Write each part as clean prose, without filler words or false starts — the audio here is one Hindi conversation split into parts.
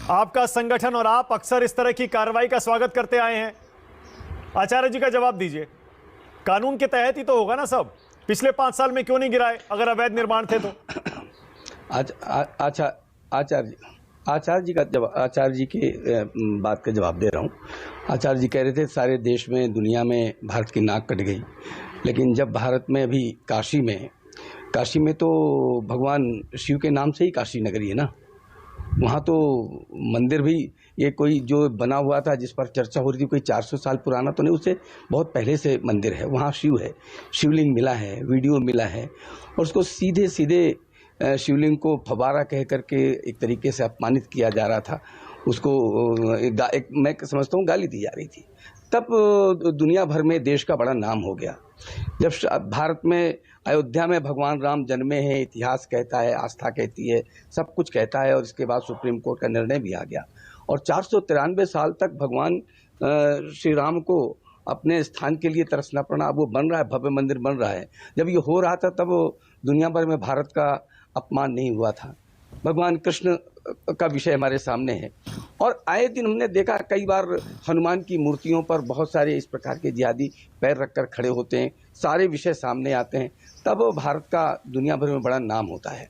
आपका संगठन और आप अक्सर इस तरह की कार्रवाई का स्वागत करते आए हैं। आचार्य जी का जवाब दीजिए। कानून के तहत ही तो होगा ना सब। पिछले 5 साल में क्यों नहीं गिराए अगर अवैध निर्माण थे तो? आचार्य जी के बात का जवाब दे रहा हूँ। आचार्य जी कह रहे थे सारे देश में दुनिया में भारत की नाक कट गई, लेकिन जब भारत में अभी काशी में तो भगवान शिव के नाम से ही काशी नगरी है ना। वहाँ तो मंदिर भी ये कोई जो बना हुआ था जिस पर चर्चा हो रही थी कोई 400 साल पुराना तो नहीं, उससे बहुत पहले से मंदिर है। वहाँ शिव है, शिवलिंग मिला है, वीडियो मिला है, और उसको सीधे शिवलिंग को फवारा कह करके एक तरीके से अपमानित किया जा रहा था। उसको मैं समझता हूँ गाली दी जा रही थी। तब दुनिया भर में देश का बड़ा नाम हो गया। जब भारत में अयोध्या में भगवान राम जन्मे हैं, इतिहास कहता है, आस्था कहती है, सब कुछ कहता है, और इसके बाद सुप्रीम कोर्ट का निर्णय भी आ गया और 493 साल तक भगवान श्री राम को अपने स्थान के लिए तरसना पड़ा। अब वो बन रहा है, भव्य मंदिर बन रहा है। जब ये हो रहा था तब दुनिया भर में भारत का अपमान नहीं हुआ था। भगवान कृष्ण का विषय हमारे सामने है, और आए दिन हमने देखा कई बार हनुमान की मूर्तियों पर बहुत सारे इस प्रकार के जिहादी पैर रखकर खड़े होते हैं। सारे विषय सामने आते हैं, तब भारत का दुनिया भर में बड़ा नाम होता है।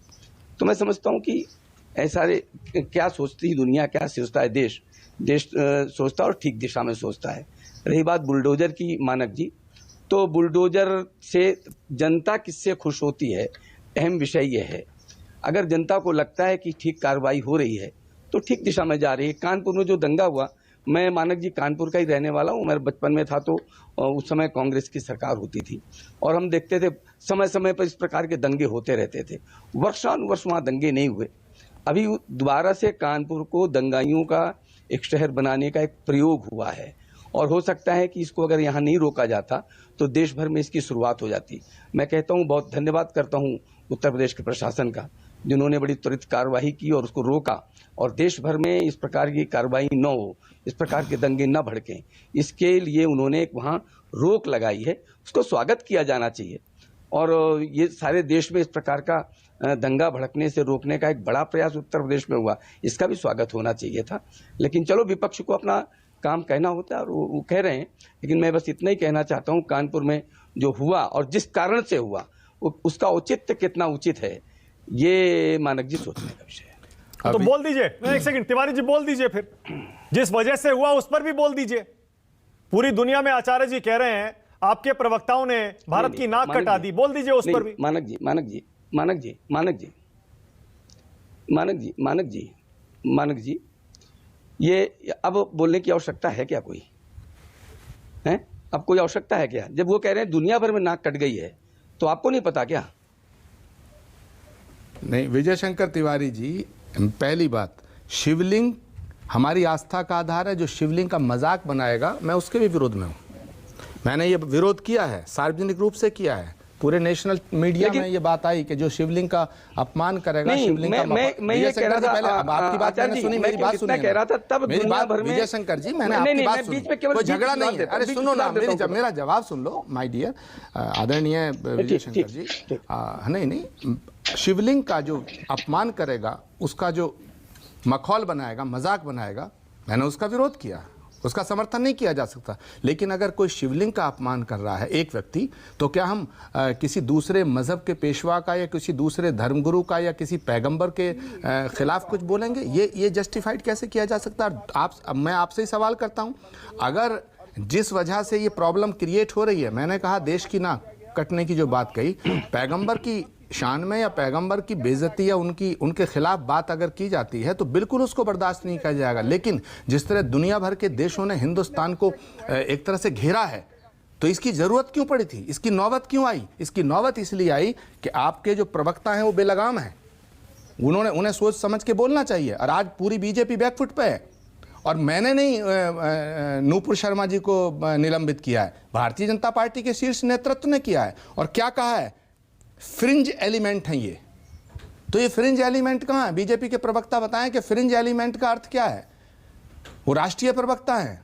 तो मैं समझता हूँ कि ऐसा क्या सोचती दुनिया, क्या सोचता है देश सोचता है और ठीक दिशा में सोचता है। रही बात बुलडोजर की, मानक जी, तो बुलडोजर से जनता किससे खुश होती है, अहम विषय यह है। अगर जनता को लगता है कि ठीक कार्रवाई हो रही है तो ठीक दिशा में जा रही है। कानपुर में जो दंगा हुआ, मैं मानक जी कानपुर का ही रहने वाला हूँ। मेरे बचपन में था तो उस समय कांग्रेस की सरकार होती थी और हम देखते थे समय समय पर इस प्रकार के दंगे होते रहते थे। वर्षानुवर्ष वहाँ दंगे नहीं हुए। अभी दोबारा से कानपुर को दंगाइयों का एक शहर बनाने का एक प्रयोग हुआ है, और हो सकता है कि इसको अगर यहाँ नहीं रोका जाता तो देश भर में इसकी शुरुआत हो जाती। मैं कहता हूँ, बहुत धन्यवाद करता हूँ उत्तर प्रदेश के प्रशासन का, जिन्होंने बड़ी त्वरित कार्रवाई की और उसको रोका, और देश भर में इस प्रकार की कार्रवाई न हो, इस प्रकार के दंगे न भड़कें, इसके लिए उन्होंने एक वहाँ रोक लगाई है। उसको स्वागत किया जाना चाहिए, और ये सारे देश में इस प्रकार का दंगा भड़कने से रोकने का एक बड़ा प्रयास उत्तर प्रदेश में हुआ, इसका भी स्वागत होना चाहिए था। लेकिन चलो, विपक्ष को अपना काम कहना होता है और वो कह रहे हैं, लेकिन मैं बस इतना ही कहना चाहता हूँ, कानपुर में जो हुआ और जिस कारण से हुआ उसका औचित्य कितना उचित है, ये मानक जी सोचने का विषय है। तो बोल दीजिए। एक सेकंड, तिवारी जी बोल दीजिए, फिर जिस वजह से हुआ उस पर भी बोल दीजिए। पूरी दुनिया में आचार्य जी कह रहे हैं आपके प्रवक्ताओं ने भारत की नाक कटा दी, बोल दीजिए उस पर भी। मानक जी, ये अब बोलने की आवश्यकता है क्या कोई है? अब कोई आवश्यकता है क्या? जब वो कह रहे हैं दुनिया भर में नाक कट गई है, तो आपको नहीं पता क्या? नहीं, विजय शंकर तिवारी जी, पहली बात, शिवलिंग हमारी आस्था का आधार है। जो शिवलिंग का मजाक बनाएगा, मैं उसके भी विरोध में हूँ। मैंने ये विरोध किया है, सार्वजनिक रूप से किया है। पूरे नेशनल मीडिया में ये बात आई कि जो शिवलिंग का अपमान करेगा, शिवलिंग का मैं ये कह रहा था, पहले अब आपकी बात मैंने सुनी, मेरी बात सुनिए। कह रहा था तब मेरी बात, विजय शंकर जी, मैंने आपकी बात सुनी, कोई झगड़ा नहीं है। अरे सुनो ना, मेरा जवाब सुन लो माय डियर आदरणीय विजय शंकर जी। नहीं, शिवलिंग का जो अपमान करेगा, उसका जो मखौल बनाएगा, मजाक बनाएगा, मैंने उसका विरोध किया, उसका समर्थन नहीं किया जा सकता। लेकिन अगर कोई शिवलिंग का अपमान कर रहा है एक व्यक्ति, तो क्या हम किसी दूसरे मजहब के पेशवा का या किसी दूसरे धर्मगुरु का या किसी पैगंबर के खिलाफ कुछ बोलेंगे? ये जस्टिफाइड कैसे किया जा सकता है? मैं आपसे ही सवाल करता हूं, अगर जिस वजह से ये प्रॉब्लम क्रिएट हो रही है, मैंने कहा देश की नाक कटने की जो बात कही, पैगंबर की शान में या पैगंबर की बेइज्जती या उनके खिलाफ बात अगर की जाती है तो बिल्कुल उसको बर्दाश्त नहीं किया जाएगा। लेकिन जिस तरह दुनिया भर के देशों ने हिंदुस्तान को एक तरह से घेरा है, तो इसकी जरूरत क्यों पड़ी थी? इसकी नौबत क्यों आई? इसकी नौबत इसलिए आई कि आपके जो प्रवक्ता हैं वो बेलगाम हैं। उन्हें सोच समझ के बोलना चाहिए, और आज पूरी बीजेपी बैकफुट पे है। और मैंने नहीं नूपुर शर्मा जी को निलंबित किया है, भारतीय जनता पार्टी के शीर्ष नेतृत्व ने किया है। और क्या कहा है? फ्रिंज एलिमेंट हैं ये। तो ये फ्रिंज एलिमेंट कहाँ है? बीजेपी के प्रवक्ता बताएं कि फ्रिंज एलिमेंट का अर्थ क्या है। वो राष्ट्रीय प्रवक्ता हैं।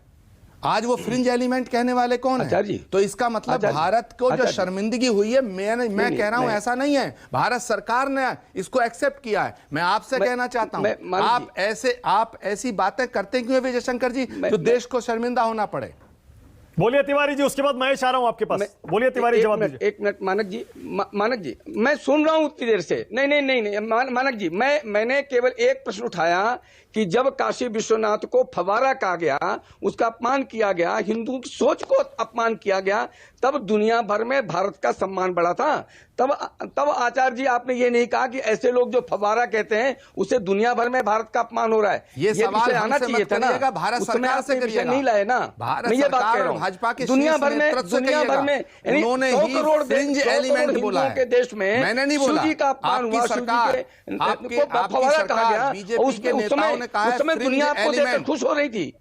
आज वो फ्रिंज एलिमेंट कहने वाले कौन है? आचार्य जी, तो इसका मतलब आचार्य जी, भारत को जो आचार्य जी, शर्मिंदगी हुई है, मैं कह रहा हूं ऐसा नहीं है, भारत सरकार ने इसको एक्सेप्ट किया है। मैं आपसे कहना चाहता हूं, आप ऐसी बातें करते क्यों हैं विजय शंकर जी, जो देश को शर्मिंदा होना पड़े? बोलिए तिवारी जी, उसके बाद महेश आ रहा हूं आपके पास। बोलिए तिवारी, जवाब दीजिए। एक मिनट मानक जी, मैं सुन रहा हूं उतनी देर से। नहीं मानक जी, मैंने केवल एक प्रश्न उठाया कि जब काशी विश्वनाथ को फवारा कहा गया, उसका अपमान किया गया, हिंदुओं की सोच को अपमान किया गया, तब दुनिया भर में भारत का सम्मान बढ़ा था। तब आचार्य जी आपने ये नहीं कहा कि ऐसे लोग जो फवारा कहते हैं उससे दुनिया भर में भारत का अपमान हो रहा है। ये सवाल आना चाहिए था ना, भारत सरकार से करिएगा, नहीं लाए ना। भारत मैं ये बात सरकार कह रहा हूं, भाजपा के दुनिया भर में उन्होंने ही फ्रिंज एलिमेंट बोला है के देश में। मैंने नहीं बोला। आपकी सरकार, बीजेपी के नेताओं ने कहा है दुनिया आपको देखकर खुश हो रही थी।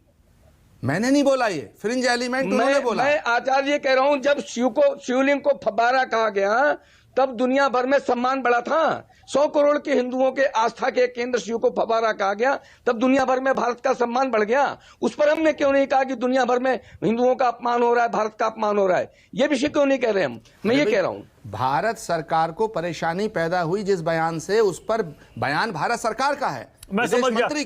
मैंने नहीं बोला ये फ्रिंज एलिमेंट, उन्होंने बोला। मैं आचार्य कह रहा हूं, जब शिवलिंग को फव्वारा कहा गया तब दुनिया भर में सम्मान बढ़ा था। 100 करोड़ के हिंदुओं के आस्था के केंद्र शिव को फव्वारा कहा गया, तब दुनिया भर में भारत का सम्मान बढ़ गया। उस पर हमने क्यों नहीं कहा कि दुनिया भर में हिंदुओं का अपमान हो रहा है, भारत का अपमान हो रहा है? ये विषय क्यों नहीं कह रहे हम? मैं ये कह रहा हूं, भारत सरकार को परेशानी पैदा हुई जिस बयान से, उस पर बयान भारत सरकार का है, मैं समझ गया। मंत्री का